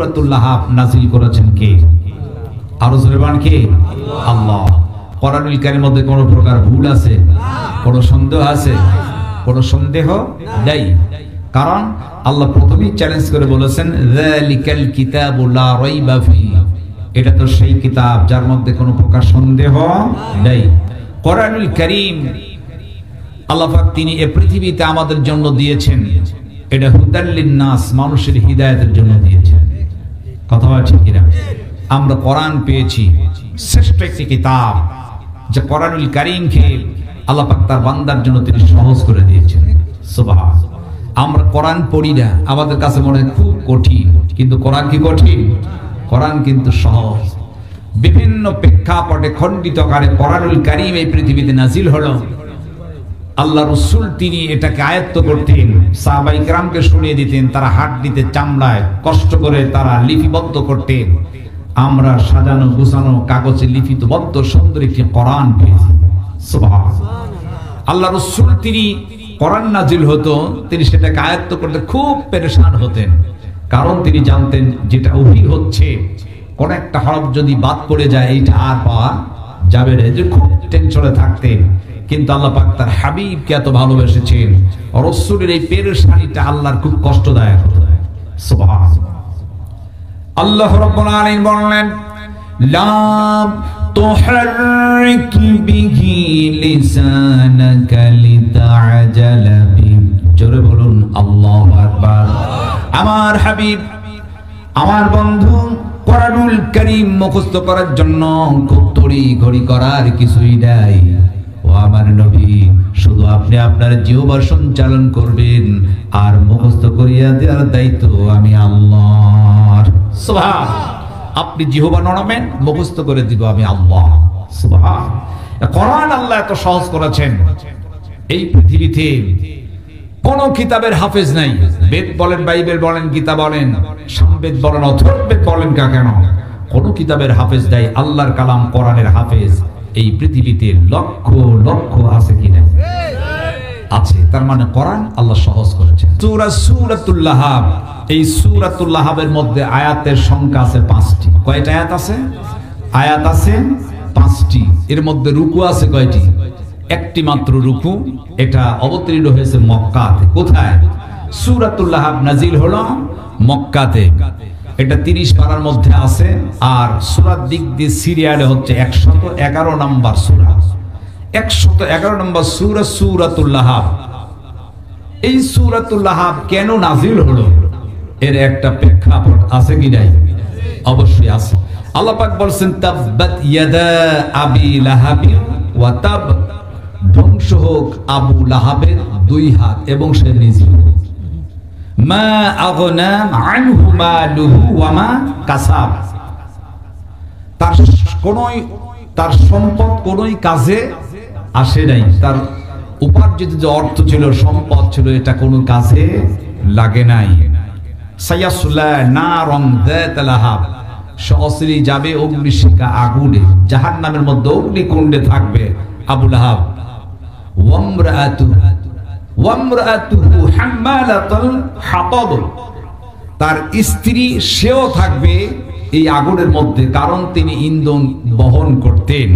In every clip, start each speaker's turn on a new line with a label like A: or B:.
A: সূরাতুল লাহাব নাযিল করেছেন কে? আরো জোরে বলেন কে? আল্লাহ। কোরআনুল কারীমের মধ্যে কোনো প্রকার ভুল আছে? কোনো সন্দেহ আছে? কোনো সন্দেহ নেই। কারণ আল্লাহ প্রথমেই চ্যালেঞ্জ করে বলেছেন যালিকাল কিতাবু লা রাইবা ফি, এটা তো সেই কিতাব যার মধ্যে কোনো প্রকার সন্দেহ নেই। কোরআনুল কারীম আল্লাহ পাক তিনি এই পৃথিবীতে আমাদের জন্য দিয়েছেন, এটা হুদাল লিন-নাস, মানুষের হিদায়াতের জন্য দিয়েছেন। কথা বলা ঠিক কিনা? আমরা কোরআন পেয়েছি, শ্রেষ্ঠ একটি কিতাব, যে কোরআনুল কারীমকে আল্লাহ পাক তার বান্দার জন্য তিনি সহজ করে দিয়েছেন। সুবহান। আমরা কোরআন পড়ি না, আমাদের কাছে মনে হয় খুব কঠিন, কিন্তু কোরআন কি কঠিন? কোরআন কিন্তু সহজ। বিভিন্ন প্রেক্ষাপটে খণ্ডিত আকারে কোরআনুল কারীম এই পৃথিবীতে নাজিল হলো। আল্লাহ রাসূল তিনি এটাকে আয়ত্ত করতেন, সাহাবায়ে কেরামকে শুনিয়ে দিতেন, তারা হাত দিতে চামড়ায় কষ্ট করে তারা লিপিবদ্ধ করতেন। আমরা সাজানো গোছানো কাগজে লিপিবদ্ধ সুন্দর একটি কোরআন পেয়েছি। সুবহানাল্লাহ। আল্লাহ রাসূল তিনি কোরআন নাজিল হতো, তিনি সেটাকে আয়ত্ত করতে খুব পেরেশান হতেন, কারণ তিনি জানতেন যেটা ওহী হচ্ছে, কোন একটা হরফ যদি বাদ পড়ে যায় এইটা আর পাওয়া যাবে না, যে খুব টেনশনে থাকতেন। কিন্তু আল্লাহ পাক তার হাবিবকে এত ভালোবেসেছেন, রাসূলের এই পেরেশানিটা আল্লাহর খুব কষ্টদায়ক হতো। সুবহানাল্লাহ। আল্লাহ রাব্বুল আলামিন বললেন লা তুহাররিক বিহি লিসানাকা লিতাআজালা বি, জোরে বলুন আল্লাহু আকবার। আমার হাবিব, আমার বন্ধু, কোরআনুল কারীম মুখস্থ করার জন্য খুব তড়িঘড়ি করার কিছুই নাই। ও আমার নবী, শুধু আপনি আপনার জিহ্বা সঞ্চালন করবেন, আর মুখস্থ করিয়া দেওয়ার দায়িত্ব আমি আল্লাহর। সুবহান। আপনি জিহ্বা নড়াবেন, মুখস্থ করে দিব আমি আল্লাহ। সুবহান। কোরআন আল্লাহ এত সহজ করেছেন। এই পৃথিবীতে কোন কিতাবের হাফেজ নাই। বেদ বলেন, বাইবেল বলেন, গীতা বলেন, সামবেদ বলেন, অথর্ববেদ বলেন, কেন কোন কিতাবের হাফেজ নাই? আল্লাহর কালাম কোরআনের হাফেজ এই পৃথিবীতে লক্ষ লক্ষ আছে কিনা? আছে। তার মানে কোরআন আল্লাহ সহজ করেছেন। সূরাতুল লাহাব, এই সূরাতুল লাহাবের মধ্যে আয়াতের সংখ্যা আছে 5টি। কয়টা আয়াত আছে? আয়াত আছে 5টি। এর মধ্যে রুকু আছে কয়টি? একটি মাত্র রুকু। এটা অবতীর্ণ হয়েছে মক্কাতে। কোথায়? সূরাতুল লাহাব নাজিল হলো মক্কাতে। এটা 30 পারার মধ্যে আছে। আর সূরার দিক দিয়ে সিরিয়ালে হচ্ছে 111 নম্বর সূরা। 111 নম্বর সূরা সূরাতুল লাহাব। এই সূরাতুল লাহাব কেন নাজিল হলো এর একটা প্রেক্ষাপট আছে কি নাই? অবশ্যই আছে। আল্লাহ পাক বলেন তাব্বাত ইয়াদা আবি লাহাব ওয়া তাব, ধ্বংস হোক আবু লাহাবের 2 হাত এবং সে নিজে। মা আগনা আনহু মালুহু ওয়া মা কাসাব, তার সম্পদ কোনই কাজে আসে নাই। তার উপার্জিত যে অর্থ ছিল, সম্পদ ছিল, এটা কোনো কাজে লাগে নাই। সায়াসলা নারন যাতা লাহাব, সরাসরি যাবে অগ্নিশিখা আগুনে, জাহান্নামের মধ্যে অগ্নিকুণ্ডে থাকবে আবু লাহাব। ওয়ামরাতুহু হাম্মালাতুল হাতাব, তার স্ত্রী সেও থাকবে এই আগুনের মধ্যে, কারণ তিনি ইন্ধন বহন করতেন।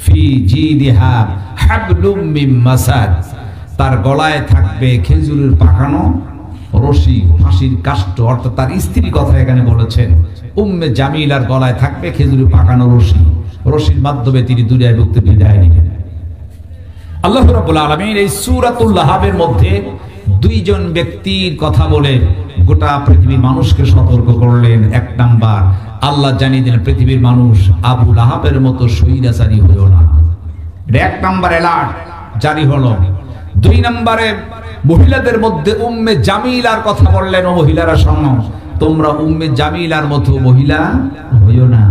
A: ফি জিদিহা হাবলুম মিন মাসাদ, তার গলায় থাকবে খেজুরের পাকানো রশি, ফাঁসির কাষ্ঠ। অর্থাৎ তার স্ত্রীর কথা এখানে বলেছেন। উম্মে জামিলার গলায় থাকবে খেজুরের পাকানো রশি, রশির মাধ্যমে তিনি দুনিয়ায় মুক্তি বিদায় নিবেন। আল্লাহ রাব্বুল আলামিন এই সূরাতুল লাহাবের মধ্যে 2 জন ব্যক্তির কথা বলে গোটা পৃথিবীর মানুষকে সতর্ক করলেন। 1 নাম্বার, আল্লাহ জানিয়ে দিলেন পৃথিবীর মানুষ আবু লাহাবের মতো স্বৈরাচারী হইও না। 1 নাম্বার অ্যালার্ট জারি হলো। 2 নম্বরে মহিলাদের মধ্যে উম্মে জামিলার কথা বললেন, ও মহিলারা শোনো, তোমরা উম্মে জামিলার মতো মহিলা হইও না।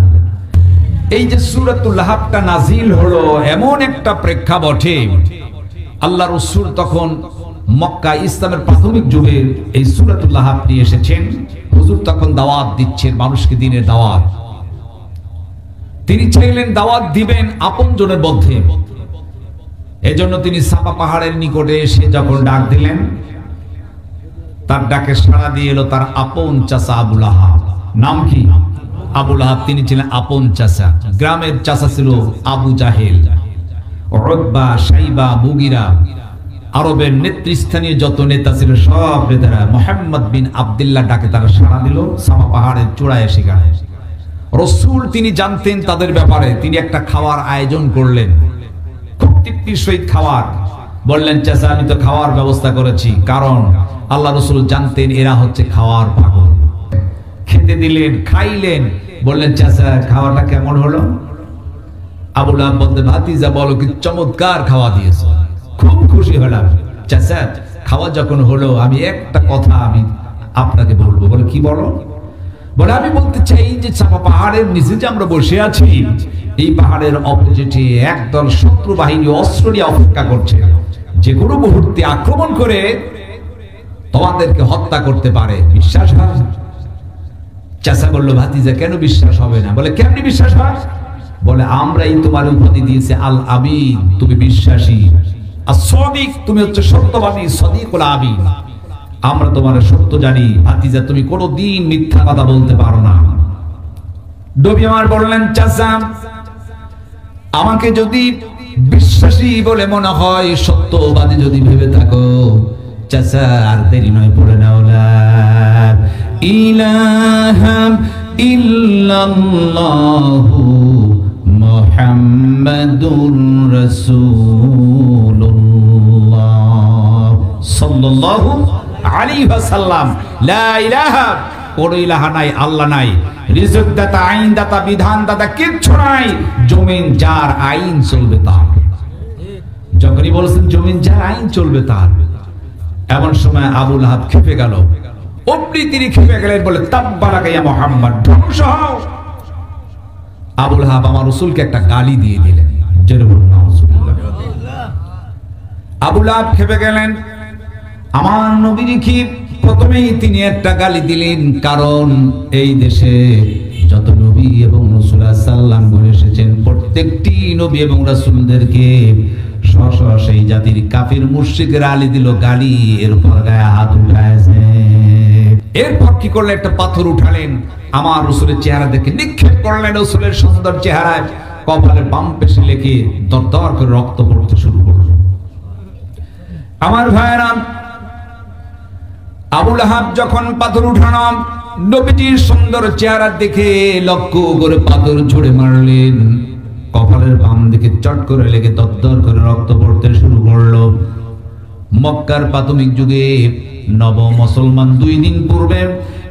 A: এই যে সূরাতুল লাহাবটা নাজিল হলো এমন একটা প্রেক্ষাপটে, আল্লাহ রাসূল তখন মক্কা ইসলামের প্রাথমিক যুগে এই সূরাতুল লাহাব নিয়ে এসেছেন। হুজুর তখন দাওয়াত দিচ্ছেন মানুষকে, দিনের দাওয়াত। তিনি চাইলেন দাওয়াত দিবেন আপনজনের মধ্যে। এজন্য তিনি সাফা পাহাড়ের নিকটে এসে যখন ডাক দিলেন, তার ডাকে সাড়া দিয়ে এলো তার আপন চাচা আবু লাহাব। নাম কি? আবু লাহাব। তিনি ছিলেন আপন চাচা। গ্রামের চাচা ছিল আবু জাহেল, উতবা, শাইবা, মুগিরা। আরবের নেতৃস্থানীয় যত নেতা ছিল সব নেতারা মুহাম্মদ বিন আব্দুল্লাহ ডাকে তারা সাড়া দিল। সাফা পাহাড়ের চূড়ায় এসে গেল। রাসূল তিনি জানতেন তাদের ব্যাপারে, তিনি একটা খাওয়ার আয়োজন করলেন, খুব তৃপ্তির সহিত খাওয়ার। বললেন, চাচা আমি তো খাওয়ার ব্যবস্থা করেছি, কারণ আল্লাহ রাসূল জানতেন এরা হচ্ছে খাওয়ার পাগল। খেতে দিলেন, খাইলেন। বললেন, চাচা খাওয়াটা কেমন হলো? আবু লাহাব বলতে, ভাতিজা বলো কি চমৎকার খাওয়া দিয়েছো, খুব খুশি হলাম। চাচা খাওয়া যখন হলো আমি একটা কথা আমি আপনাকে বলবো। বলে, কি বলো? বলে, আমি বলতে চাই যে চাপা পাহাড়ের নিচে যে আমরা বসে আছি, এই পাহাড়ের অপোজিটে একদল শত্রু বাহিনী অস্ত্র নিয়ে অপেক্ষা করছে, যে কোনো মুহূর্তে আক্রমণ করে তোমাদেরকে হত্যা করতে পারে। বিশ্বাস হয়? চাচা বলল, ভাতিজা কেন বিশ্বাস হবে না? বলে, কেমনি বিশ্বাস হয়? বলে, আমরাই তোমার উপাধি দিয়েছি আল আমিন, তুমি বিশ্বাসী। আর সদিক, তুমি হচ্ছে সত্যবাদী, সদিকুল আমিন। আমরা তোমার সত্য জানি ভাতিজা, তুমি কোনোদিন মিথ্যা কথা বলতে পারো না। নবী আমার বললেন, চাচা আমাকে যদি বিশ্বাসী বলে মনে হয়, সত্যবাদী যদি ভেবে থাকো, চাচা আর দেরি নয়, পড়ে নাও লা ইলাহা ইল্লাল্লাহু মুহাম্মাদুর রাসূলুল্লাহ সাল্লাল্লাহু আলাইহি ওয়াসাল্লাম। লা ইলাহা, কোনো ইলাহা নাই, আল্লাহ নাই, রিজক দাতা, আইন দাতা, বিধান দাতা কিচ্ছু নাই। জমিন যার, আইন চলবে তার। যখনই বলছেন জমিন যার, আইন চলবে তার। এমন সময় আবু লাহাব খেপে গেল। অমনি তিনি খেপে গেলেন, বলে, তাব্বারাকা ইয়া মুহাম্মদ, ধ্বংস হও। আবু লাহাব আমার রাসূলকে একটা গালি দিয়ে দিলেন। জোরে বলুন নাউজুবিল্লাহ। আবু লাহাব খেপে গেলেন, আমার নবীর কি? প্রথমেই তিনি একটা গালি দিলেন, কারণ এই দেশে যত নবী এবং রাসূল সাল্লাল্লাহু আলাইহি ওয়াসাল্লাম এসেছেন, প্রত্যেকটি নবী এবং রাসূলদেরকে সেই জাতির কাফির মুশরিকরা আলী দিল গালি, এরপর গায়ে হাত উঠাইছে। এরপর কি করলেন? একটা পাথর উঠালেন, আমার রাসূলের চেহারা দেখে নিক্ষেপ করলেন। রাসূলের সুন্দর চেহারায় কপালের বাম পেশে লেগে দরদর করে রক্ত পড়তে শুরু করল। আমার ভাইরা, আবু লাহাব যখন পাথর উঠানো নবীজির সুন্দর চেহারা দেখে লক্ষ্য করে পাথর ছুঁড়ে মারলেন, কপালের বাম দিকে চট করে লেগে দরদর করে রক্ত পড়তে শুরু করলো। মক্কার প্রাথমিক যুগে নব মুসলমান 2 দিন পূর্বে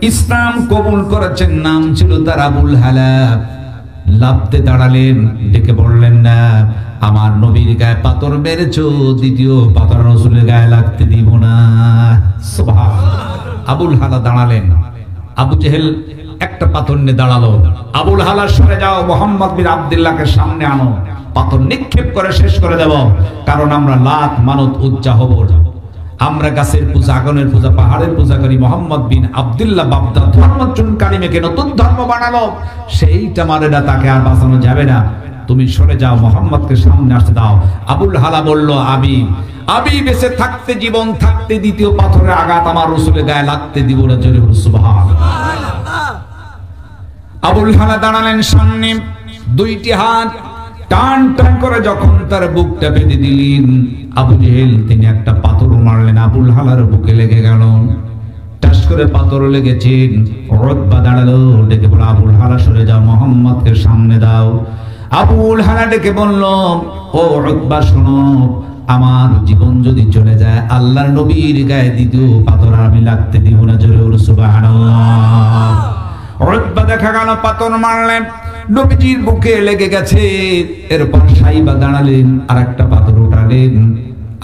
A: ইসলাম কবুল করেছেন, নাম ছিল তার আবুল হালাব। লাফতে দাঁড়ালেন, ডেকে বললেন, না আমার নবীর গায়ে পাথর মেরেছো, দ্বিতীয় পাথর রাসূলের গায়ে লাগতে দিব না। সুবহানাল্লাহ। আবুল হালা দাঁড়ালেন। আবু জেহেল একটা পাথর নিয়ে দাঁড়ালো। আবুল হালা, সরে যাও, মুহাম্মদ বিন আব্দুল্লাহকে সামনে আনো, পাথর নিক্ষেপ করে শেষ করে দেব। কারণ আমরা লাত মানত উচ্চা হব, আমরা গাছের পূজা, আগুনের পূজা, পাহাড়ের পূজা করি। মোহাম্মদ বিন আব্দুল্লাহ বাপদার ধর্ম চুনকারিমেকে নতুন ধর্ম বানালো, সেইটা মানে না, তাকে আর বাঁচানো যাবে না। তুমি সরে যাও, মোহাম্মদকে সামনে আসতে দাও। আবুল হালা বলল, আমি বেঁচে থাকতে, জীবন থাকতে দ্বিতীয় পাথরের আঘাত আমার রাসূলের গায়ে লাগতে দিব না। জোরে বলো সুবহানাল্লাহ। আবুল হালা দাঁড়ালেন সামনে, 2টি হাত টান টান করে যখন তার বুকটা বেঁধে দিলেন, আবু জেহেল তিনি একটা পাথর মারলেন, আবুল হালার বুকে লেগে গেল। টাস করে পাথর লেগেছেন। উতবা দাঁড়ালো, ডেকে বলল, আবুল হালা সরে যাও, মুহাম্মদকে সামনে দাও। আবুল হালা ডেকে বলল, ও উতবা শোনো, আমার জীবন যদি চলে যায়, আল্লাহর নবীর গায়ে দ্বিতীয় পাথর আমি লাগতে দিব না। জোরে বলো সুবহানাল্লাহ। উতবা দেখা গেল পাথর মারলেন, নবীজির বুকে লেগে গেছে। এরপর সাইবা দাঁড়ালেন, আর একটা পাথর উঠালেন।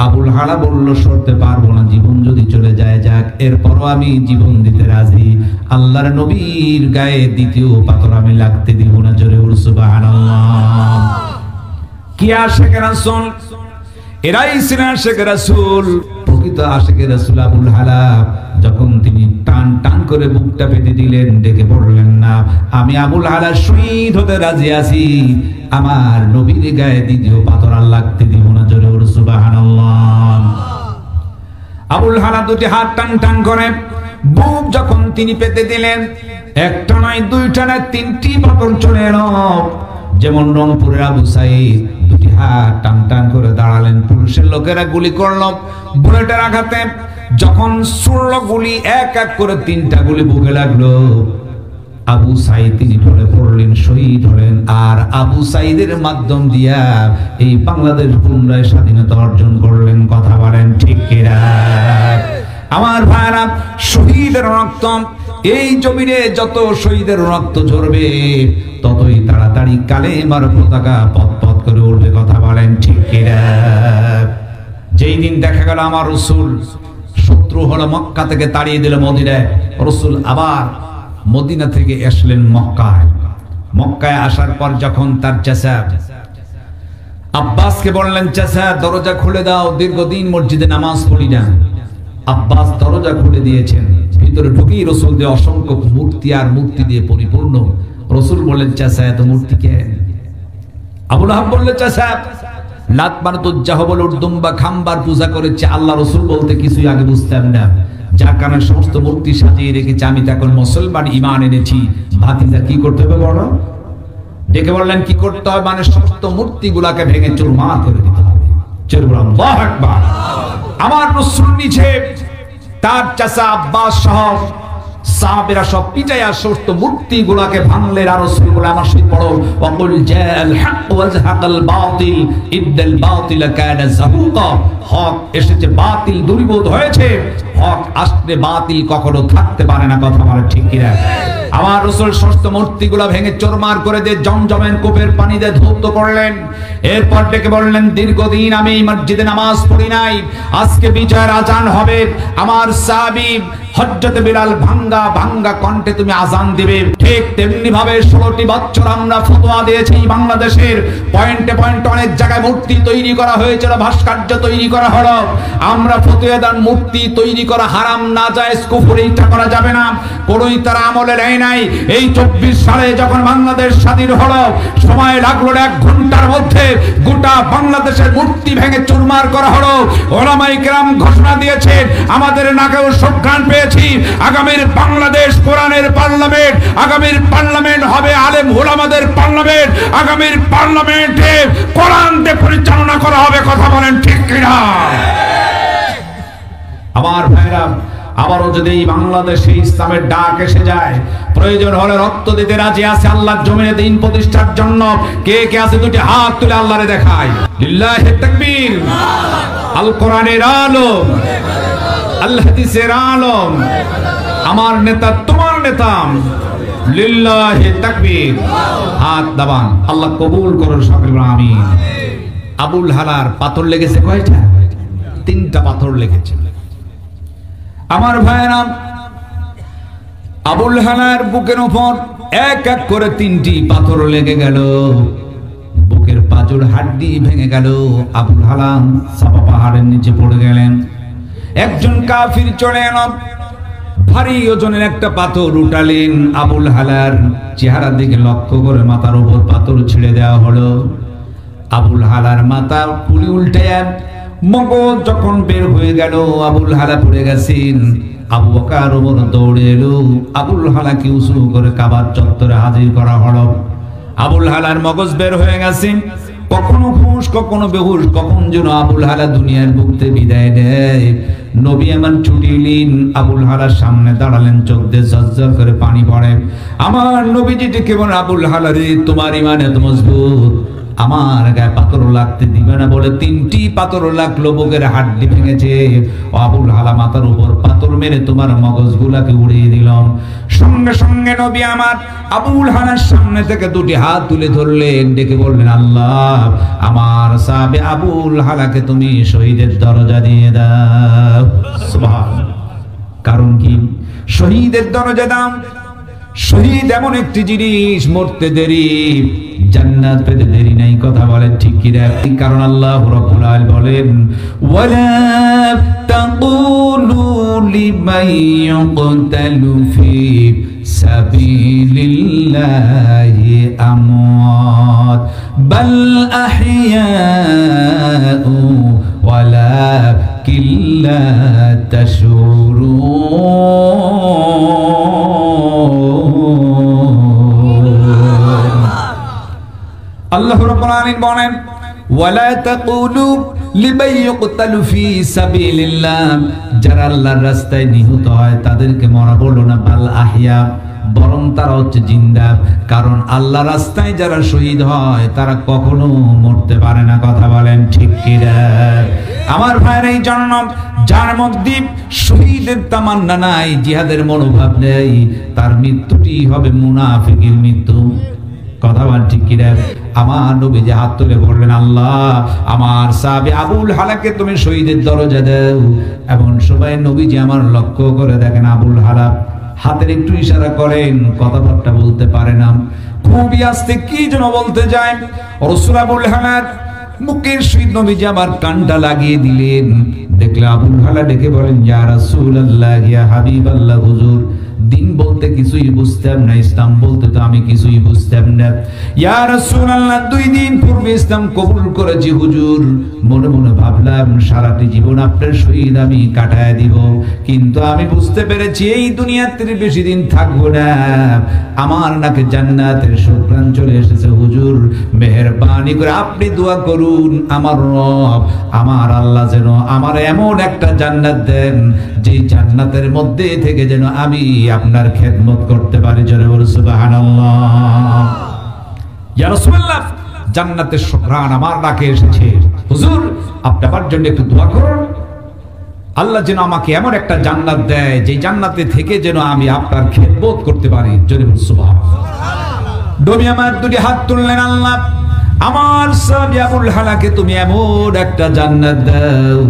A: আবুল হালা বলল, সরতে পারবো না, জীবন যদি চলে যায় যাক, এরপরও আমি জীবন দিতে রাজি। আল্লাহর নবীর গায়ে দ্বিতীয় পাথর আমি লাগতে দিব না। জোরে বলো সুবহানাল্লাহ। কি আশিকে রাসূল, এরাই ছিলেন আশিকে রাসূল। প্রকৃত আশিকে রাসূল আবুল হালা যখন তিনি টান টান করে বুকটা পেতে দিলেন, ডেকে বললেন, না আমি আবুল হালা শহীদ হতে রাজি আছি, আমার নবীর গায়ে দ্বিতীয় পাথর আর লাগতে দিব না। জোরে বলো সুবহানাল্লাহ। আবুল হালা 2টি হাত টান টান করে বুক যখন তিনি পেতে দিলেন, একটা নয় দুইটা নয় তিনটি পাথর চলে এলো। যেমন রংপুরের আবু সাইদ দুটি হাত টান টান করে দাঁড়ালেন, পুলিশের লোকেরা গুলি করলো বুলেটের আঘাতে। যখন ছুড়ল গুলি এক এক করে তিনটা গুলি বুকে লাগলো, আবু সাইদ তিনি ঢলে পড়লেন, শহীদ হলেন। আর আবু সাইদের মাধ্যম দিয়া এই বাংলাদেশ পুনরায় স্বাধীনতা অর্জন করলেন। কথা বলেন ঠিক কিনা? আমার ভাইরা, শহীদের রক্ত এই জমিনে যত শহীদের রক্ত ঝরবে ততই তাড়াতাড়ি কালেমার পতাকা পথ পথ করে উঠবে। কথা বলেন ঠিক কিনা? যেই দিন দেখা গেল আমার রাসূল শত্রু হলো মক্কা থেকে তাড়িয়ে দিল মদিনায়, রাসূল আবার মদিনা থেকে আসলেন মক্কায়। মক্কায় আসার পর যখন তার চাচা আব্বাসকে বললেন, চাচা দরজা খুলে দাও, দীর্ঘদিন মসজিদে নামাজ পড়ি না। আব্বাস দরজা খুলে দিয়েছেন, ভিতরে ঢুকেই রাসূল দিয়ে অসংখ্য মূর্তি আর মূর্তি দিয়ে পরিপূর্ণ। রাসূল বললেন, চাচা এত মূর্তি কেন? আবু লাহাব বললেন, চাচা লাত মানত জাহবল উর্দুম্বা খাম্বার পূজা করেছে, আল্লাহ রাসূল বলতে কিছুই আগে বুঝতাম না, যার কারণে সমস্ত মূর্তি সাজিয়ে রেখেছি। আমি তো এখন মুসলমান ঈমান এনেছি, ভাতিজা কি করতে হবে বলো? ডেকে বললেন কি করতে হবে? মানে সমস্ত মূর্তিগুলোকে ভেঙে চুরমার করে দিতে হবে। আল্লাহু আকবার। আমার রাসূল নিচে তার চাচা আব্বাস সহ সাহাবীরা সব পিটাইয়া সমস্ত মূর্তিগুলোকে ভাঙলেন। আর রাসূল বলে, আমার সাথে পড়ো, ওয়াকুল জাল হক ওয়া যাহাকাল বাতিল ইন্নাল বাতিলা কানা যাহুকা। হক এসেছে, বাতিল দূরীভূত হয়েছে, হক আসলে বাতিল কখনো থাকতে পারে না। কথা বলে ঠিক কিনা? আমার রাসূল সমস্ত মূর্তিগুলো ভেঙে চুরমার করে দিয়ে জমজমের কূপের পানি দিয়ে ধৌত করলেন। এরপর ডেকে বললেন, দীর্ঘদিন আমি এই মসজিদে নামাজ পড়ি নাই, আজকে বিজয়ের আজান হবে। আমার সাহাবী হযরত বিলাল ভাঙ্গা ভাঙ্গা কণ্ঠে তুমি আজান দিবে। ঠিক তেমনি ভাবে 16টি বছর আমরা ফতোয়া দিয়েছি। বাংলাদেশের পয়েন্টে পয়েন্টে অনেক জায়গায় মূর্তি তৈরি করা হয়েছিল, ভাস্কর্য তৈরি করা হলো। আমরা ফতোয়া দেন মূর্তি তৈরি করা হারাম, নাজায়েজ, কুফর, এইটা করা যাবে না। কোনই তারা আমলে নেয় নাই। এই 24 সালে যখন বাংলাদেশ স্বাধীন হলো, সময় লাগলো 1 ঘন্টার মধ্যে গোটা বাংলাদেশের মূর্তি ভেঙে চুরমার করা হলো। ওলামায়ে কেরাম ঘোষণা দিয়েছেন, আমাদের নাকেও সুঘ্রাণ পেয়েছি, আগামীর বাংলাদেশ কোরআনের পার্লামেন্ট, আগামীর পার্লামেন্ট হবে আলেম ওলামাদের পার্লামেন্ট, আগামীর পার্লামেন্টে কোরআন দিয়ে পরিচালনা করা হবে। কথা বলেন ঠিক কিনা? আমার ভাইরা, আবারও যদি বাংলাদেশে ইসলামের ডাক এসে যায়, প্রয়োজন হলে রক্ত দিতে রাজি আছে আল্লাহর জমিনে দিন প্রতিষ্ঠার জন্য। কে কে আছে দুটি হাত তুলে আল্লাহরে দেখায়। লিল্লাহি তাকবীর। আল কোরআনের আলো, আল হাদিসের আলো, আমার নেতা তোমার নেতা। লিল্লাহি তাকবীর। হাত দাবান, আল্লাহ কবুল করুন সকলে আমিন। আবুল হালার পাথর লেগেছে কয়টা? 3টা পাথর লেগেছে। আমার ভাইরা, আবুল হালার বুকের উপর এক এক করে 3টি পাথর লেগে গেল, বুকের পাঁজর হাড্ডি ভেঙে গেল। আবুল হালাম সাফা পাহাড়ের নিচে পড়ে গেলেন। একজন কাফির চলে এলো, ভারী ওজনের একটা পাথর উঠালেন। আবুল হালার চেহারার দিকে লক্ষ্য করে মাথার উপর পাথর ছেড়ে দেওয়া হলো। আবুল হালার মাথা পুরি উল্টে মগজ যখন বের হয়ে গেল, আবুল হালা পড়ে গেছেন। আবু বকর ওমর দৌড়ে এলো, আবুল হালাকে উঁচু করে কাবার চত্বরে হাজির করা হলো। আবুল হালার মগজ বের হয়ে গেছে, কখনো হুঁশ কখনো বেহুশ, কখন যেন আবুল হালা দুনিয়ার বুকতে বিদায় নেয়। নবী এমন ছুটিলেন, আবুল হালার সামনে দাঁড়ালেন, চোখ দিয়ে ঝরঝর করে পানি পড়ে। আমার নবীজি ডেকে বলেন, আবুল হালা রে, তোমার ঈমান এত মজবুত, আমার গায়ে পাথর লাগতে দিবে না বলে 3টি পাথর লাগলো, বুকের হাড্ডি ভেঙেছে। আবুল হালা মাথার উপর পাথর মেরে তোমার মগজগুলাকে উড়িয়ে দিলাম। সঙ্গে সঙ্গে নবী আমার আবুল হালার সামনে থেকে 2টি হাত তুলে ধরলেন, ডেকে বললেন, আল্লাহ, আমার সাহাবী আবুল হালাকে তুমি শহীদের দরজা দিয়ে দাও। সুবহানাল্লাহ। কারণ কি? শহীদের দরজা দাও। শহীদ এমন একটি জিনিস, মরতে দেরি, জান্নাত পেতে দেরি নাই। কথা বলেন ঠিক কি না? কারণ আল্লাহ রাব্বুল আলামিন বলেন, ওয়ালা তাকুলু লিমান ইউকতালু ফি সাবিলিল্লাহি আমওয়াত বাল আহইয়াউ ওয়ালা কিল্লা তাশউরুন। আল্লাহ রাব্বুল আলামিন বলেন ওয়ালা তাকুলু লিমান ইউকতালু ফি সাবিলিল্লাহ, যারা আল্লাহর রাস্তায় নিহত হয় তাদেরকে মরা বলো না, বাল আহইয়া, বরং তারা হচ্ছে জিন্দা। কারণ আল্লাহ রাস্তায় যারা শহীদ হয় তারা কখনো মরতে পারে না। কথা বলেন ঠিক কি না? আমার ভাইয়ের এই জন্য যার মধ্যে শহীদের তামান্না নাই, জিহাদের মনোভাব নেই, তার মৃত্যুটি হবে মুনাফিকের মৃত্যু। কথা বল ঠিক কি না? আমার নবী যে হাত তুলে বললেন, আল্লাহ আমার সাহাবী আবুল হালাকে তুমি শহীদের দরজা দাও। এবং সবাই নবীজি আমার লক্ষ্য করে দেখেন, আবুল হালা হাতের একটু ইশারা করেন, কথাবার্তা বলতে পারে না, খুবই আস্তে কি যেন বলতে যায়। রাসূল আবুল হালার মুখের সহিত নবীজি আমার কানটা লাগিয়ে দিলেন। দেখলে আবুল হালা ডেকে বলেন, ইয়া রাসূলুল্লাহ, ইয়া হাবিবাল্লাহ, হুজুর দিন বলতে কিছুই বুঝতাম না, ইসলাম বলতে তো আমি কিছুই বুঝতাম না। ইয়া রাসূলুল্লাহ, 2 দিন পূর্বে ইসলাম কবুল করেছি হুজুর। মনে মনে ভাবলাম সারাটি জীবন আপনার শহীদ আমি কাটায় দিব, কিন্তু আমি বুঝতে পেরেছি এই দুনিয়াতে বেশি দিন থাকবো না। আমার নাকি জান্নাতের সুঘ্রাণ চলে এসেছে হুজুর, মেহেরবানি করে আপনি দোয়া করুন আমার রব, আমার আল্লাহ যেন আমার এমন একটা জান্নাত দেন যে জান্নাতের মধ্যে থেকে যেন আমি আপনার খেদমত করতে পারি। জোরে বলুন সুবহানাল্লাহ। ইয়া রাসূলুল্লাহ, জান্নাতের সুঘ্রাণ আমার নাকে এসেছে হুজুর, আপনি আমার জন্য একটু দোয়া করুন, আল্লাহ যেন আমাকে এমন একটা জান্নাত দেয় যে জান্নাতে থেকে যেন আমি আপনার খেদমত করতে পারি। জোরে বলুন সুবহানাল্লাহ। নবী আমার 2টি হাত তুললেন, আল্লাহ আমার সাহাবী আবুল হালাকে তুমি এমন একটা জান্নাত দাও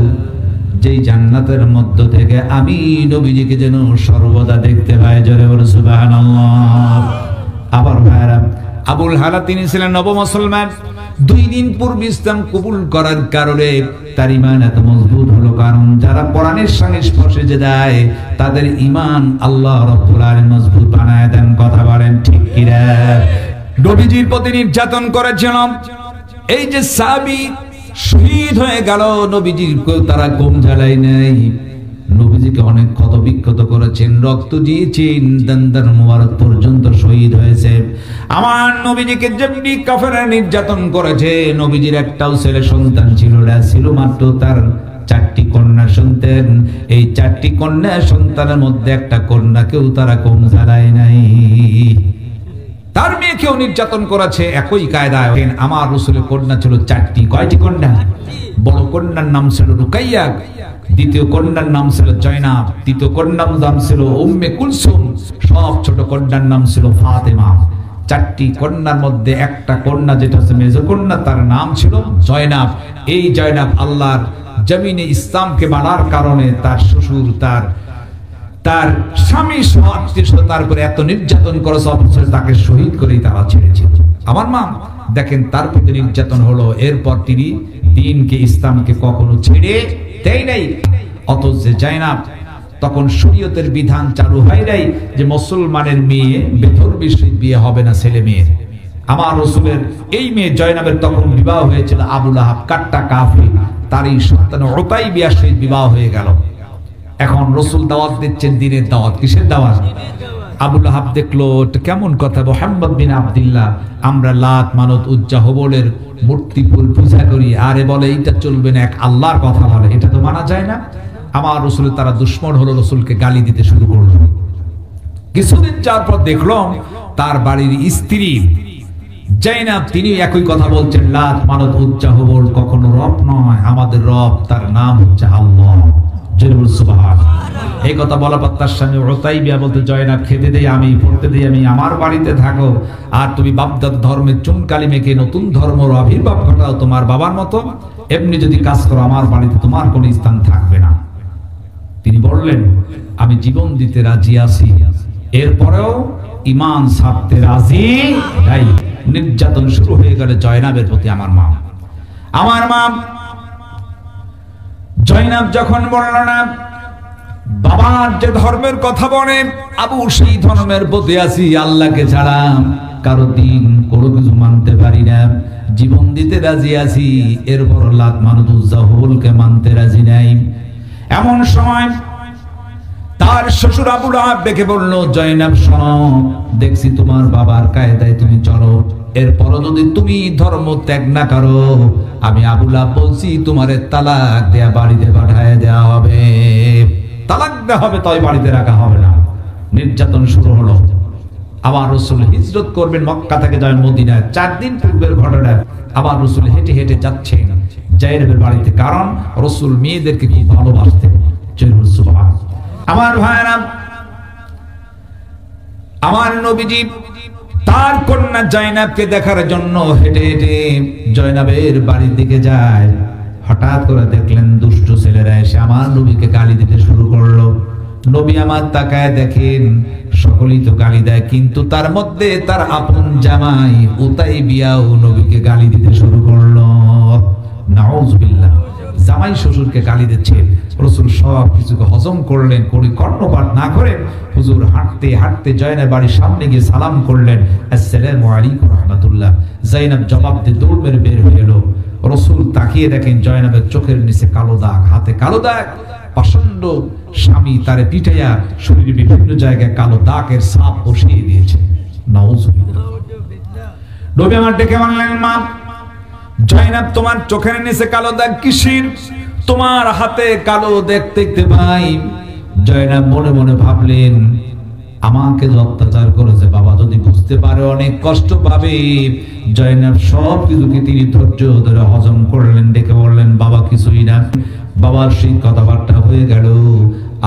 A: যেই জান্নাতের মধ্য থেকে আমি নবীজিকে যেন সর্বদা দেখতে পাই। জোরে বলুন সুবহানাল্লাহ। আবার ভাইরা, আবুল হালা তিনি ছিলেন নব মুসলমান। 2 দিন পূর্বে ইসলাম কবুল করার কারণে তার ঈমান এত মজবুত হলো, কারণ যারা কোরআনের সঙ্গে স্পর্শে যায় তাদের ঈমান আল্লাহ রাব্বুল আলামিন মজবুত বানায় দেন। কথা বলেন ঠিক কি না? নবীজির প্রতি নির্যাতন করেছিলাম, এই যে সাহাবী শহীদ হয়ে গেল, নবীজির তারা কম জ্বালাই নাই, নবীজিকে অনেক ক্ষত বিক্ষত করেছেন, রক্ত দিয়েছেন, দান্দার মোবারক পর্যন্ত শহীদ হয়েছে। আমার নবীজিকে যেমনি কাফেররা নির্যাতন করেছে, নবীজির একটাও ছেলে সন্তান ছিল না, ছিল মাত্র তার 4টি কন্যা সন্তান। এই 4টি কন্যা সন্তানের মধ্যে একটা কন্যাকেও তারা কম জ্বালায় নাই। তার মেয়েকেও নির্যাতন করেছে একই কায়দায়। আমার রাসূলের কন্যা ছিল 4টি। কয়টি কন্যা? বড় কন্যার নাম ছিল রুকাইয়া, দ্বিতীয় কন্যার নাম ছিল জয়নাব, তৃতীয় কন্যার নাম ছিল উম্মে কুলসুম, সব ছোট কন্যার নাম ছিল ফাতেমা। 4টি কন্যার মধ্যে একটা কন্যা যেটা হচ্ছে মেজ কন্যা, তার নাম ছিল জয়নাব। এই জয়নাব আল্লাহর জমিনে ইসলামকে মানার কারণে তার শ্বশুর তার স্বামী তার উপরে এত নির্যাতন করেছে, অবশ্যই তাকে শহীদ করেই তারা ছেড়েছে। আমার মা দেখেন তার প্রতি নির্যাতন হলো, এরপর তিনি দ্বীনকে ইসলামকে কখনো ছেড়ে দেয় নাই। অথচ জয়নাব তখন শরীয়তের বিধান চালু হয় নাই যে মুসলমানের মেয়ে বেধর্মীর সহিত বিয়ে হবে না, ছেলে মেয়ে। আমার রাসূলের এই মেয়ে জয়নাবের তখন বিবাহ হয়েছিল আবু লাহাব, কাট্টা কাফির, তারই সন্তান উতাইবিয়ার সহিত বিবাহ হয়ে গেল। এখন রাসূল দাওয়াত দিচ্ছেন, দ্বীনের দাওয়াত। কিসের দাওয়াত? আবু লাহাব দেখলো এটা কেমন কথা, মুহাম্মদ বিন আব্দুল্লাহ, আমরা লাত মানত উজ্জা হবলের মূর্তি পূজা করি, আরে বলে এটা চলবে না, এক আল্লাহর কথা বলে, এটা তো মানা যায় না। আমার রাসূলের তারা দুশমন হলো, রাসূলকে গালি দিতে শুরু করলো। কিছুদিন যাওয়ার পর দেখলাম তার বাড়ির স্ত্রী জয়নাব তিনি একই কথা বলছেন, লাত মানত উজ্জা হবল কখনো রব নয়, আমাদের রব তার নাম হচ্ছে আল্লাহ। এই কথা বলা পর তার স্বামী উতাইবিয়া বলতে, জয়নাব খেতে দেই আমি, পড়তে দেই আমি, আমার বাড়িতে থাকো, আর তুমি বাপদাদ ধর্মের চুনকালি মেখে নতুন ধর্মের আবির্ভাব ঘটাও তোমার বাবার মতো, এমনি যদি কাজ করো আমার বাড়িতে তোমার কোনো স্থান থাকবে না। তিনি বললেন আমি জীবন দিতে রাজি আছি, এরপরেও ঈমান ছাড়তে রাজি নাই। নির্যাতন শুরু হয়ে গেল জয়নাবের প্রতি। আমার মা জয়নাব যখন বলল না বাবার যে ধর্মের কথা বলে আবু সেই ধর্মের প্রতি আছি, আল্লাহকে ছাড়া কারো দিন কোনো কিছু মানতে পারি না, জীবন দিতে রাজি আছি, এরপর লাত মানত উজ্জা হবলকে মানতে রাজি নাই। এমন সময় তার শ্বশুর আবু লাহাব ডেকে বলল, জয়নাব শোনো, দেখছি তোমার বাবার কায়দায় তুমি চলো, এরপরও যদি তুমি ধর্ম ত্যাগ না করো, আমি আবু লাহাব বলছি তোমারে তালাক দেয়া বাড়িতে পাঠায় দেওয়া হবে। তালাক দেওয়া হবে, তাই বাড়িতে রাখা হবে না। নির্যাতন শুরু হলো। আবার রাসূল হিজরত করবেন, মক্কা থেকে যাবেন মদিনায়। 4 দিন পূর্বের ঘটনা। আবার রাসূল হেঁটে হেঁটে যাচ্ছেন জায়নাবের বাড়িতে, কারণ রাসূল মেয়েদেরকে খুব ভালোবাসতেন। সুবহানাল্লাহ। আমার ভাইরা, আমার নবীজি তার কন্যা জয়নাবকে দেখার জন্য হেঁটে হেঁটে জয়নাবের বাড়ির দিকে যায়। হঠাৎ করে দেখলেন দুষ্ট ছেলেরা এসে আমার নবীকে গালি দিতে শুরু করলো। নবী আমার তাকায় দেখেন সকলেই তো গালি দেয়, কিন্তু তার মধ্যে তার আপন জামাই উতাইবিয়াও নবীকে গালি দিতে শুরু করলো। নাউযুবিল্লাহ। জামাই শ্বশুরকে গালি দিচ্ছে। রাসূল সব কিছুকে হজম করলেন, করে কর্ণপাত না করে হুজুর হাঁটতে হাঁটতে জয়নাবের বাড়ির সামনে গিয়ে সালাম করলেন, আসসালামু আলাইকুম রাহমাতুল্লাহ। জয়নাব জবাব দিয়ে দৌড় মেরে বের হয়ে এলো। রাসূল তাকিয়ে দেখেন জয়নাবের চোখের নিচে কালো দাগ, হাতে কালো দাগ। প্রচন্ড স্বামী তারে পিটাইয়া শরীরের বিভিন্ন জায়গায় কালো দাগের ছাপ বসিয়ে দিয়েছে। নাউযুবিল্লাহ। নবী আমার ডেকে বললেন, মা জয়নাব, তোমার চোখের নিচে কালো দাগ কিসের? তোমার হাতে কালো দেখতে পাই। জয়নাব মনে মনে ভাবলেন, আমাকে যে অত্যাচার করেছে বাবা যদি বুঝতে পারে অনেক কষ্ট পাবে। জয়নাব সব কিছুকে তিনি ধৈর্য ধরে হজম করলেন। ডেকে বললেন, বাবা কিছুই না। বাবার সেই কথাবার্তা হয়ে গেল।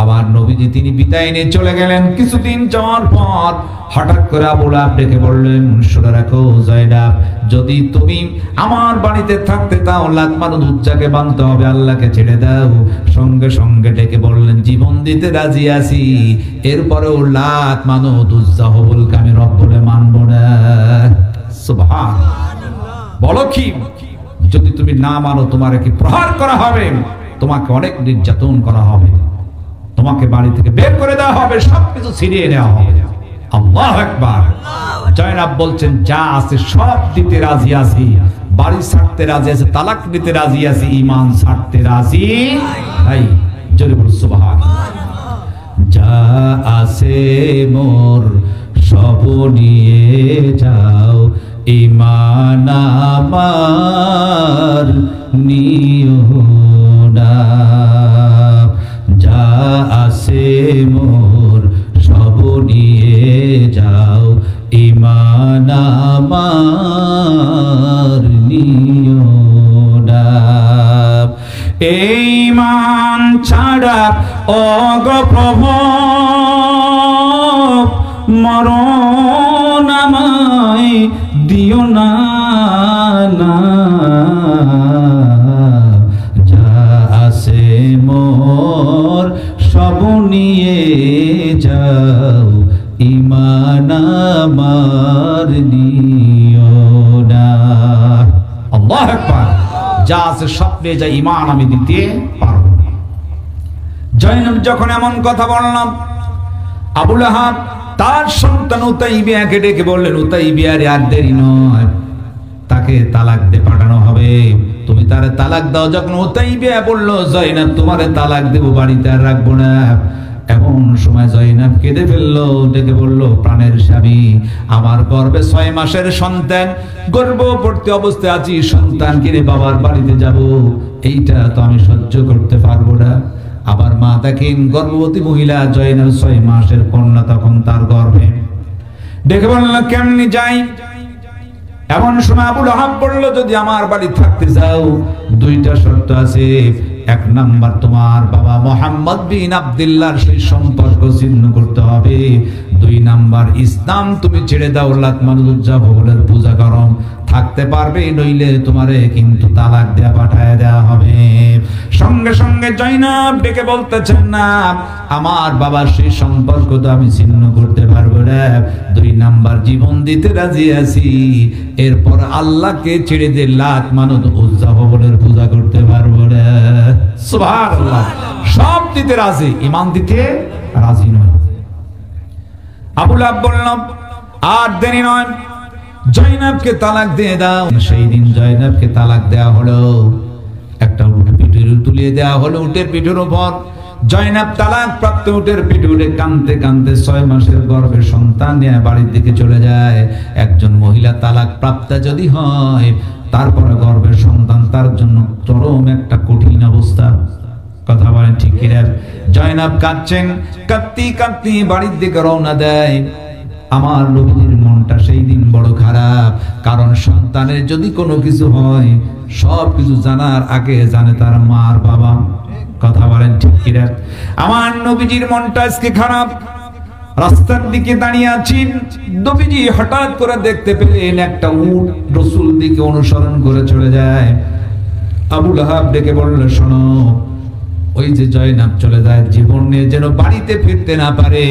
A: আবার নবীজি তিনি বিদায় নিয়ে চলে গেলেন। কিছুদিন যাওয়ার পর হঠাৎ করে আবু লাহাব ডেকে বললেন, শুনে রাখো জয়নাব, যদি তুমি আমার বাড়িতে থাকতে তাও লাত মানত উজ্জাকে মানতে হবে, আল্লাহকে ছেড়ে দাও। সঙ্গে সঙ্গে ডেকে বললেন, জীবন দিতে রাজি আছি, এরপরেও লাত মানত উজ্জা হবলকে আমি রব বলে মানব না। সুবহানাল্লাহ। বলো কি, যদি তুমি না মানো তোমারে কি প্রহার করা হবে, তোমাকে অনেক নির্যাতন করা হবে, তোমাকে বাড়ি থেকে বের করে দেওয়া হবে, সবকিছু ছিনিয়ে নেওয়া হবে। আল্লাহু আকবার। জয়নাব বলছেন, যা আছে সব দিতে রাজি আছি, বাড়ি ছাড়তে রাজি আছি, তালাক নিতে রাজি আছি, ঈমান ছাড়তে রাজি নাই। জোরে বল সুবহানাল্লাহ। যা আছে মোর সব নিয়ে যাও, ঈমান আমার নিও না। যা আছে মোর সব নিয়ে যাও, ঈমান আমার নিও না। এই ঈমান ছাড়া ওগো প্রভু মরণ আমায় দিও না। যা আছে মোর সব নিয়ে যাও, ঈমান আমার নিও না। আল্লাহু আকবার। যা আছে সব নিয়ে যাই, ঈমান আমি দিতে পারবো না। জয়নাব যখন এমন কথা বললাম, আবু লাহাব তার সন্তান উতাইবিয়াকে ডেকে বললেন, উতাইবিয়ারে আর দেরি নয়, তাকে তালাক দিয়ে পাঠানো হবে, তুমি তারে তালাক দাও। যখন উতাইবিয়া বলল, জয়নাব তোমারে তালাক দেব, বাড়িতে আর রাখবো না, এমন সময় জয়নাব কেঁদে ফেললো, ডেকে বলল, প্রাণের স্বামী, আমার গর্ভে 6 মাসের সন্তান, গর্ভবতী অবস্থায় আছি, সন্তান কিনে বাবার বাড়িতে যাব, এইটা তো আমি সহ্য করতে পারবো না। আবার মা দেখেন গর্ভবতী মহিলা, জয়নাব 6 মাসের কন্যা তখন তার গর্ভে। ডেকে বলল, কেমনি যাই? এমন সময় আবু লাহাব বলল, যদি আমার বাড়ি থাকতে চাও 2টা শর্ত আছে। 1 নাম্বার, তোমার বাবা মুহাম্মদ বিন আব্দুল্লাহর সেই সম্পর্ক ছিন্ন করতে হবে। 2 নাম্বার, ইসলাম তুমি ছেড়ে দাও, লাত মানত উজ্জা ভগবানের পূজা করো, থাকতে পারবে, নইলে তোমারে কিন্তু তালাক দেয়া পাঠায় দেওয়া হবে। সঙ্গে সঙ্গে জয়নাব ডেকে বলতেছেন, না, আমার বাবার সেই সম্পর্ক তো আমি ছিন্ন করতে পারবো না। 2 নাম্বার, জীবন দিতে রাজি আছি, এরপর আল্লাহকে ছেড়ে দিয়ে লাত মানত উজ্জা ভগবানের পূজা করতে পারবো না। সুবহানাল্লাহ। সব দিতে রাজি, ঈমান দিতে রাজি নয়। আবু লাহাব বলল, আর দেরি নয়, জয়নাবকে তালাক দিয়ে দাও। সেই দিন জয়নাবকে তালাক দেওয়া হলো। একটা উট পিঠের তুলিয়ে দেওয়া হলো, উটের পিঠের উপর জয়নাব তালাক প্রাপ্ত উটের পিঠে উঠে কাঁদতে কাঁদতে 6 মাসের গর্ভে সন্তান নিয়ে বাড়ির দিকে চলে যায়। একজন মহিলা তালাক প্রাপ্তা যদি হয়, তারপরে গর্ভের সন্তান তার জন্য চরম একটা কঠিন অবস্থা। কথা বলেন ঠিক কি না? জয়নাব কাঁদছেন, কাঁদতে কাঁদতে বাড়ির দিকে রওনা দেয়। আমার নবীর মনটা সেই দিন বড় খারাপ, কারণ সন্তানের যদি কোনো কিছু হয় সব কিছু জানার আগে জানে তার মা আর বাবা। কথা বলেন ঠিক কি না? আমার নবীজির মনটা আজকে খারাপ। রাস্তার দিকে দাঁড়িয়ে আছেন, নবীজি হঠাৎ করে দেখতে পেলেন একটা উট রাসূল দিকে অনুসরণ করে চলে যায়। আবু লাহাব ডেকে বলল, শোনো, ওই যে জয়নাব চলে যায়, জীবন নিয়ে যেন বাড়িতে ফিরতে না পারে।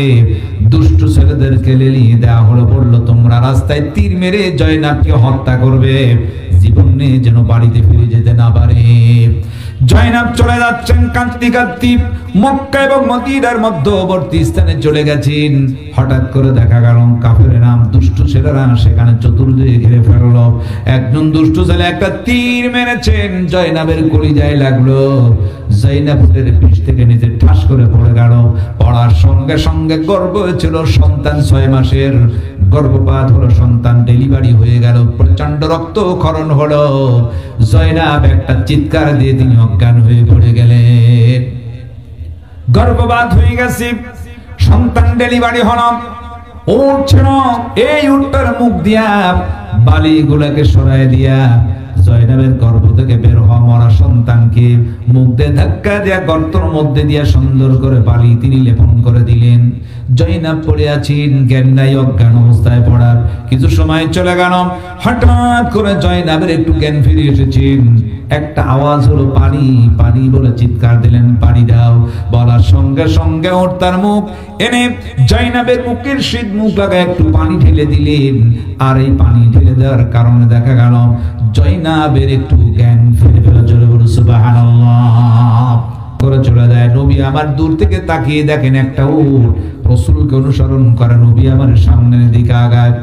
A: দুষ্ট ছেলেদেরকে লেলিয়ে দেওয়া হলো, বললো তোমরা রাস্তায় তীর মেরে জয়নাবকে হত্যা করবে, জীবন নিয়ে যেন বাড়িতে ফিরে যেতে না পারে। জয়নাব চলে যাচ্ছেন কাঁদতে কাঁদতে, মক্কা এবং মদিনার মধ্যবর্তী স্থানে চলে গেছেন। হঠাৎ করে দেখা গেল কাফের নাম দুষ্ট ছেলেরা সেখানে চতুর্দিকে ঘিরে ফেললো। একজন দুষ্ট ছেলে একটা তীর মেরেছেন, জয়নাবের কলিজায় লাগলো। জয়নাবের পিঠ থেকে নিচে ঠাস করে পড়ে গেল। পড়ার সঙ্গে সঙ্গে গর্ভ ছিল সন্তান, 6 মাসের গর্ভপাত হলো, সন্তান ডেলিভারি হয়ে গেল, প্রচন্ড রক্তক্ষরণ হলো। জয়নাব একটা চিৎকার দিয়ে তিনি অজ্ঞান হয়ে পড়ে গেলেন। গর্ভপাত হয়ে গেছে, সন্তান ডেলিভারি হলো, উঠছিল। এই উটটার মুখ দিয়া বালিগুলাকে সরাই দিয়া জয়নাবের গর্ভ থেকে বের হওয়া মরা সন্তানকে মুখ দিয়ে ধাক্কা দিয়া গর্তের মধ্যে দিয়া সুন্দর করে বালি তিনি লেপন করে দিলেন। জয়নাব পড়ে আছেন, জ্ঞান নাই, অজ্ঞান অবস্থায় পড়ার কিছু সময় চলে গেল। হঠাৎ করে জয়নাবের একটু জ্ঞান ফিরে এসেছেন। একটা আওয়াজ হলো, পানি পানি বলে চিৎকার দিলেন, পানি দাও। বলার সঙ্গে সঙ্গে ওর তার মুখ এনে জয়নাবের মুখের শীত মুখ লাগায় একটু পানি ঢেলে দিলেন। আর এই পানি ঢেলে দেওয়ার কারণে দেখা গেল জয়নাবের একটু জ্ঞান ফিরে পেল। জোরে বলুন সুবহানাল্লাহ করে চলে যায়। নবী আমার দূর থেকে তাকিয়ে দেখেন একটা উট রাসূলকে অনুসরণ করে, নবী আমার সামনের দিকে আগায়।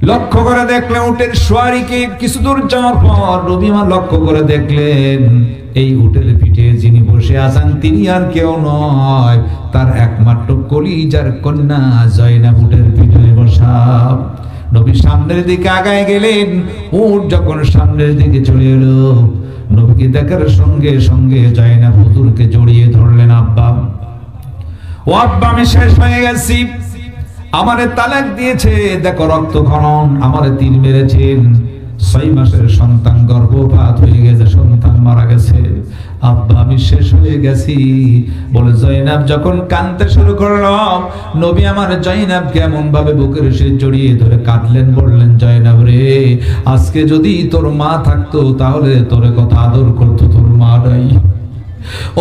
A: লক্ষ্য করে দেখলেন উটের সওয়ারিকে কিছু দূর যাওয়ার পর নবী আমার লক্ষ্য করে দেখলেন এই উটের পিঠে যিনি বসে আছেন তিনি আর কেউ নয়, তার একমাত্র কলিজার কন্যা জয়নাব উটের পিঠে বসা। নবী সামনের দিকে আগায় গেলেন। উট যখন সামনের দিকে চলে এলো, নবীকে দেখার সঙ্গে সঙ্গে জয়নাব হুজুরকে জড়িয়ে ধরলেন। আব্বা, ও আব্বা, আমি শেষ হয়ে গেছি, আমারে তালাক দিয়েছে, দেখো রক্তক্ষরণ, আমারে তীর মেরেছেন, 6 মাসের সন্তান গর্ভপাত হয়ে গেছে, সন্তান মারা গেছে, আব্বা আমি শেষ হয়ে গেছি বলে জয়নাব যখন কাঁদতে শুরু করলো, নবী আমার জয়নাব কেমন ভাবে বুকের সে জড়িয়ে ধরে কাঁদলেন, বললেন জয়নাব রে, আজকে যদি তোর মা থাকতো তাহলে তোর কথা আদর করতো, তোর মা নাই।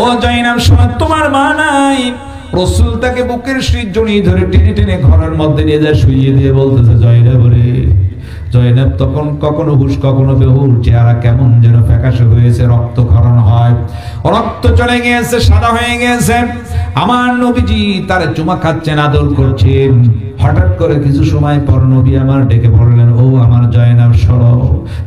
A: ও জয়নাব শোনো, তোমার মা নাই। রাসূল তাকে বুকের শীত জড়িয়ে ধরে টেনে টেনে ঘরের মধ্যে নিয়ে যায়, শুইয়ে দিয়ে বলতেছে জয়নাব রে। জয়নাব তখন কখনো হুশ কখনো বেহুশ, চেহারা কেমন যেন ফ্যাকাশে হয়েছে, রক্তক্ষরণ হয়, রক্ত চলে গিয়েছে, সাদা হয়ে গেছে। আমার নবীজি তার চুমা খাচ্ছেন, আদর করছেন। হঠাৎ করে কিছু সময় পর নবী আমার ডেকে বললেন, ও আমার জয়নাব সরো,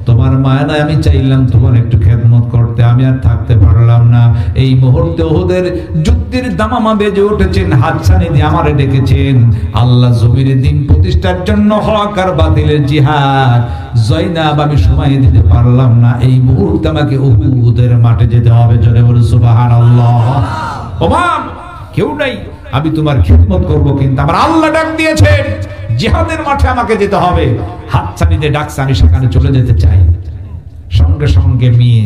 A: তোমার মায়া নাই, আমি চাইলাম তোমার একটু খেদমত করতে, আমি আর থাকতে পারলাম না। এই মুহূর্তে ওহুদের যুদ্ধের দামামা বেজে উঠেছেন, হাতছানি দিয়ে আমারে ডেকেছেন আল্লাহ জমিনে দিন প্রতিষ্ঠার জন্য, হক আর বাতিলের জিহাদ। জয়নাব আমি সময় দিতে পারলাম না, এই মুহূর্তে আমাকে উহুদের মাঠে যেতে হবে। জোরে বলুন সুবহানাল্লাহ। ও মা, কেউ নাই, আমি তোমার খিদমত করব, কিন্তু আমার আল্লাহ ডাক দিয়েছেন জিহাদের মাঠে আমাকে যেতে হবে। হাতছানিতে ডাকছে, আমি সেখানে চলে যেতে চাই। সঙ্গে সঙ্গে মেয়ে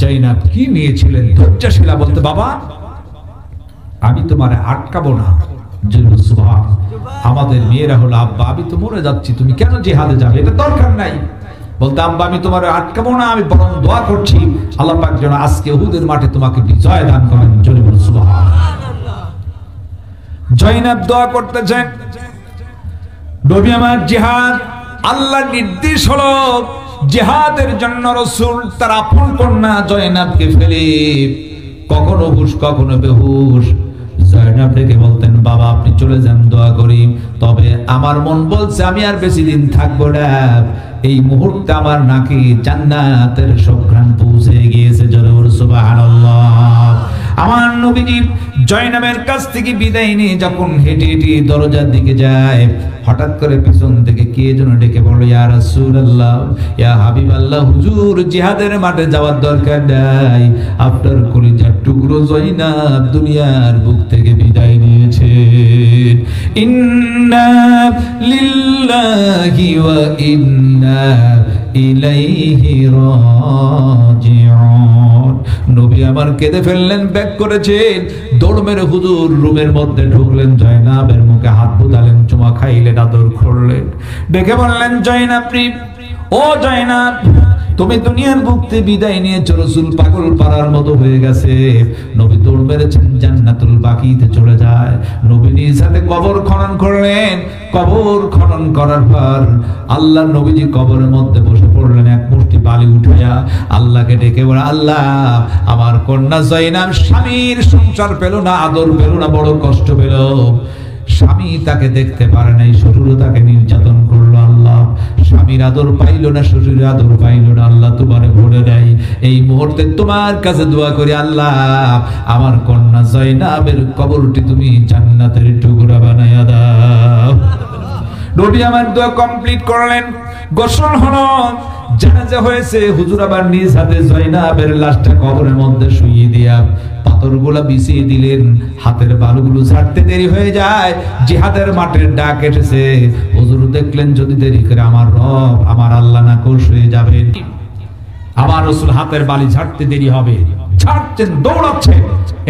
A: জয়নাব, কি মেয়ে ছিলেন, ধৈর্যশীলা, বলতে বাবা আমি তোমারে আটকাবো না। আমাদের মেয়েরা হলো, আব্বা আমি তো মরে যাচ্ছি, তুমি কেন জিহাদে যাবে, এটা দরকার নাই। বলতে আব্বা আমি তোমার আটকাবো না, আমি বরং দোয়া করছি আল্লাহ পাক যেন আজকে উহুদের মাঠে তোমাকে বিজয় দান করেন। জোরে বলুন সুবহানাল্লাহ। জয়নাব দোয়া করতেছেন, নবী আমার জিহাদ, আল্লাহর নির্দেশ হলো জিহাদের জন্য রাসূল তার আপন কন্যা জয়নাবকে ফেলে কখনো হুশ কখনো বেহুশ জয়নাব ডেকে বলতেন, বাবা আপনি চলে যান, দোয়া করি, তবে আমার মন বলছে আমি আর বেশি দিন থাকবো না। এই মুহূর্তে আমার নাকি জান্নাতের সুঘ্রাণ পৌঁছে গিয়েছে। জোরে বলো সুবহানাল্লাহ। আমার নবীজি জয়নাবের কাছ থেকে বিদায় নিয়ে যখন হেঁটে হেঁটে দরজার দিকে যায়, হঠাৎ করে পিছন থেকে কে যেন ডেকে বলল, ইয়া রাসূলুল্লাহ, ইয়া হাবিবাল্লাহ, হুজুর জিহাদের মাঠে যাওয়ার দরকার নাই, আপনার কলিজার টুকরো জয়নাব দুনিয়ার বুক থেকে বিদায় নিয়েছে। ইন্না লিল্লাহি ওয়া ইন্না ইলাইহি রাজিউন। নবী আমার কেঁদে ফেললেন, ব্যাক করেছেন, দৌড় মেরে হুজুর রুমের মধ্যে ঢুকলেন, জয়নাবের মুখে হাত বুলালেন, চুমা খাইলেন, আদর করলেন, ডেকে বললেন, জয়নাব, ও জয়নাব, তুমি দুনিয়ার বুক থেকে বিদায় নিয়েছো, রাসূল পাগল পাড়ার মতো হয়ে গেছে। নবী দৌড় মেরেছেন, জান্নাতুল বাকিতে চলে যায়। নবী নিজ হাতে কবর খনন করলেন। কবর খনন করার পর আল্লাহ নবীজি কবরের মধ্যে বসে পড়লেন, এক মুষ্টি বালি উঠাইয়া আল্লাহকে ডেকে বলে, আল্লাহ, আমার কন্যা জয়নাব স্বামীর সংসার পেল না, আদর পেল না, বড় কষ্ট পেল। স্বামী তাকে দেখতে পারে নাই, শ্বশুর তাকে নির্যাতন করলো। আল্লাহ, স্বামীর আদর পাইল না, শ্বশুরের আদর পাইল না। আল্লাহ তোমারে ভরে দেয়, এই মুহূর্তে তোমার কাছে দোয়া করি, আল্লাহ আমার কন্যা জয়নাবের কবরটি তুমি জান্নাতের টুকরা বানাইয়া দাও। নবী আমার দোয়া কমপ্লিট করলেন, গোসল হলো, জানাজা হয়েছে। হুজুর আবার নিজ হাতে জয়নাবের লাশটা কবরের মধ্যে শুইয়ে দিয়া পাথরগুলো বিছিয়ে দিলেন। হাতের বালুগুলো ছাড়তে দেরি হয়ে যায়, জিহাদের মাঠের ডাক এসেছে। হুজুর দেখলেন, যদি দেরি করে আমার রব, আমার আল্লাহ নাখোশ হয়ে যাবে। আমার রাসূল হাতের বালি ঝাড়তে দেরি হবে, ছাড়ছেন, দৌড়াচ্ছেন।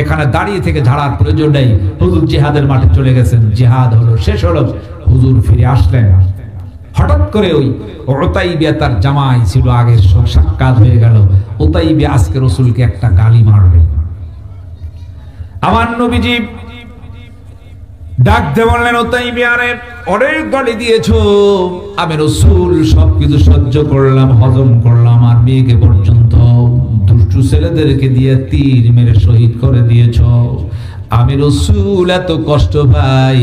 A: এখানে দাঁড়িয়ে থেকে ঝাড়ার প্রয়োজন নেই, হুজুর জিহাদের মাঠে চলে গেছেন। জিহাদ হলো, শেষ হলো, হুজুর ফিরে আসলেন। হঠাৎ করে ওই উতাইবিয়া, তার জামাই ছিল, আগের সাক্ষাৎ হয়ে গেল। উতাইবিয়া আজকে রাসূলকে একটা গালি মারবে। আমার নবীজি ডাক দিয়ে বললেন, উতাইবিয়া রে, অনেক গালি দিয়েছো, আমি রাসূল সবকিছু সহ্য করলাম, হজম করলাম, আর মেয়েকে পর্যন্ত দুষ্টু ছেলেদেরকে দিয়ে তীর মেরে শহীদ করে দিয়েছো। আমি রাসূল এত কষ্ট পাই,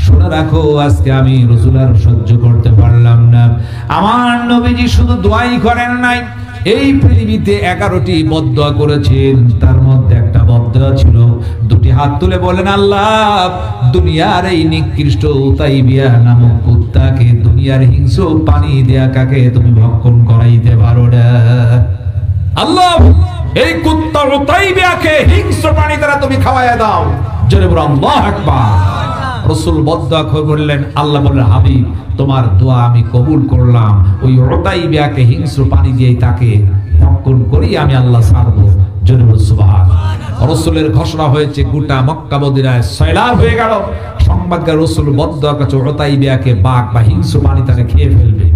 A: শুনে রাখো, আজকে আমি রাসূল আর সহ্য করতে পারলাম না। আমার নবীজি শুধু দোয়াই করেন নাই, এই পৃথিবীতে 11টি বদদোয়া করেছেন, তার মধ্যে একটা বদদোয়া ছিল, দুটি হাত তুলে বলেন, আল্লাহ দুনিয়ার এই নিকৃষ্ট উতাইবিয়া নামক কুত্তাকে, দুনিয়ার হিংস্র পানি দেয়া কাকে তুমি ভক্ষণ করাইতে পারো না। আল্লাহ, এই কুত্তা উতাইবিয়াকে হিংস্র পানি দ্বারা তুমি খাওয়াইয়া দাও। জোরে বলো আল্লাহু আকবার। রাসূল বদদোয়া করে বললেন, আল্লাহ বললেন, হাবিব তোমার দোয়া আমি কবুল করলাম, ওই উতাইবিয়াকে হিংস্র পানি দিয়ে তাকে ভক্ষণ করি আমি আল্লাহ ছাড়ব। জোরে বলো সুবহানাল্লাহ। রাসূলের ঘোষণা হয়েছে, গোটা মক্কা মদিনায় সয়লাব হয়ে গেল। সংবাদকে রাসূল বদদোয়া করছে, উতাইবিয়াকে বাঘ বা হিংস্র পানি তাকে খেয়ে ফেলবে।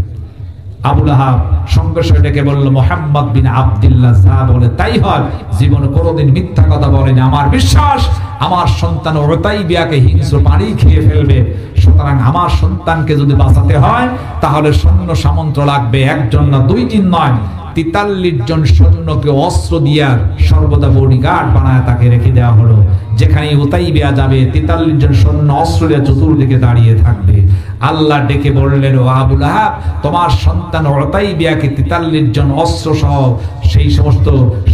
A: আবু লাহাব সঙ্গে সঙ্গে ডেকে বলল, মুহাম্মদ বিন আব্দুল্লাহ যা বলে তাই হয়, জীবনে কোনোদিন মিথ্যা কথা বলেনি। আমার বিশ্বাস, আমার সন্তান উতাইবিয়াকে হিংস্র পানি খেয়ে ফেলবে। সুতরাং আমার সন্তানকে যদি বাঁচাতে হয়, তাহলে সৈন্য সামন্ত লাগবে, একজন না, 2-3 নয়, 43 জন সৈন্যকে অস্ত্র দিয়া সর্বদা বডিগার্ড বানায় তাকে রেখে দেওয়া হলো। যেখানে উতাইবিয়া যাবে, 43 জন সৈন্য অস্ত্র দিয়ে চতুর্দিকে দাঁড়িয়ে থাকবে। আল্লাহ ডেকে বললেন, ও আবু লাহাব, তোমার সন্তান উতাইবিয়াকে 43 জন অস্ত্র সহ সেই সমস্ত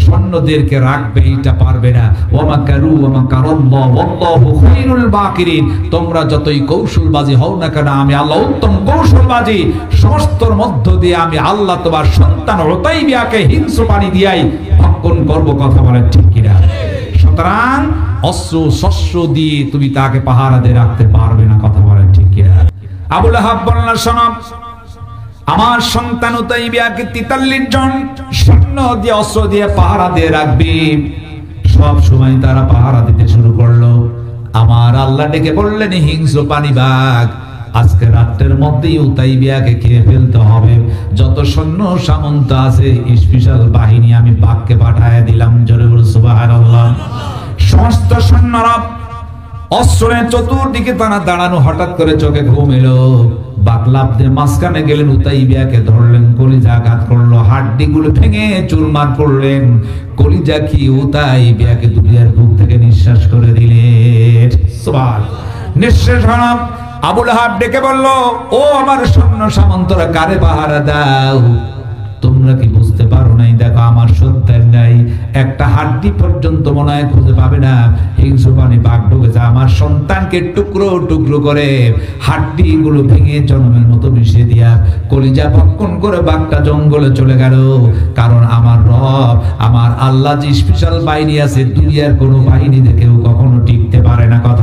A: সৈন্যদেরকে রাখবে, এটা পারবে না। ওয়া কারু ওয়া কারাল্লাহ ওয়াল্লাহু খায়রুল বাকিরিন। তোমরা যতই কৌশলবাজি হও না কেন, আমি আল্লাহ উত্তম কৌশলবাজি। সমস্তর মধ্য দিয়ে আমি আল্লাহ তোমার সন্তান উতাইবিয়াকে হিংস্র পানি দিয়াই ভক্ষণ করব। কথা বলেন ঠিক কিনা? সুতরাং অস্ত্র শস্ত্র দিয়ে তুমি তাকে পাহারা দিয়ে রাখতে পারবে না। কথা বলেন ঠিক কিনা? আবু লাহাব বললেন, শোনো, আমার সন্তান উতাইবিয়াকে 43 জন সৈন্য দিয়ে অস্ত্র দিয়ে পাহারা দিয়ে রাখবি। সব সময় তারা পাহারা দিতে শুরু করলো। আমার আল্লাহ ডেকে বললেন, হিংস্র পানি বাঘ আজকে রাতের মধ্যেই উতাইবিয়াকে খেয়ে ফেলতে হবে। যত সৈন্য সামন্ত আছে, স্পেশাল বাহিনী আমি বাঘকে পাঠায় দিলাম। জোরে বলো সুবহানাল্লাহ। সমস্ত সৈন্যরা অস্ত্রের চতুর্দিকে তারা দাঁড়ানো, হঠাৎ করে চোখে ঘুম এলো। বাকলাবদের মাঝখানে গেলেন, উতাইবিয়াকে ধরলেন, কলিজা আঘাত করলো, হাড্ডিগুলো ভেঙে চুরমার করলেন। কলিজা কি উতাইবিয়াকে দুনিয়ার বুক থেকে নিঃশ্বাস করে দিলেন। সুবহানাল্লাহ। নিঃশ্বাস হলাম। আবু লাহাব ডেকে বলল, ও আমার সৈন্য সামন্তরা, কারে পাহারা দাও? তোমরা কি বুঝতে পারো নাই? দেখো আমার সন্তান নাই, একটা হাড্ডি পর্যন্ত মনে হয় খুঁজে পাবে না। হিংস্র প্রাণী বাঘ ঢুকেছে, আমার সন্তানকে টুকরো টুকরো করে হাড্ডি গুলো ভেঙে জন্মের মতো মিশিয়ে দিয়া কলিজা ভক্ষণ করে বাঘটা জঙ্গলে চলে গেল। কারণ আমার রব, আমার আল্লাহ যে স্পেশাল বাহিনী আছে, দুনিয়ার কোনো বাহিনী দেখেও কখনো টিকতে পারে না। কথা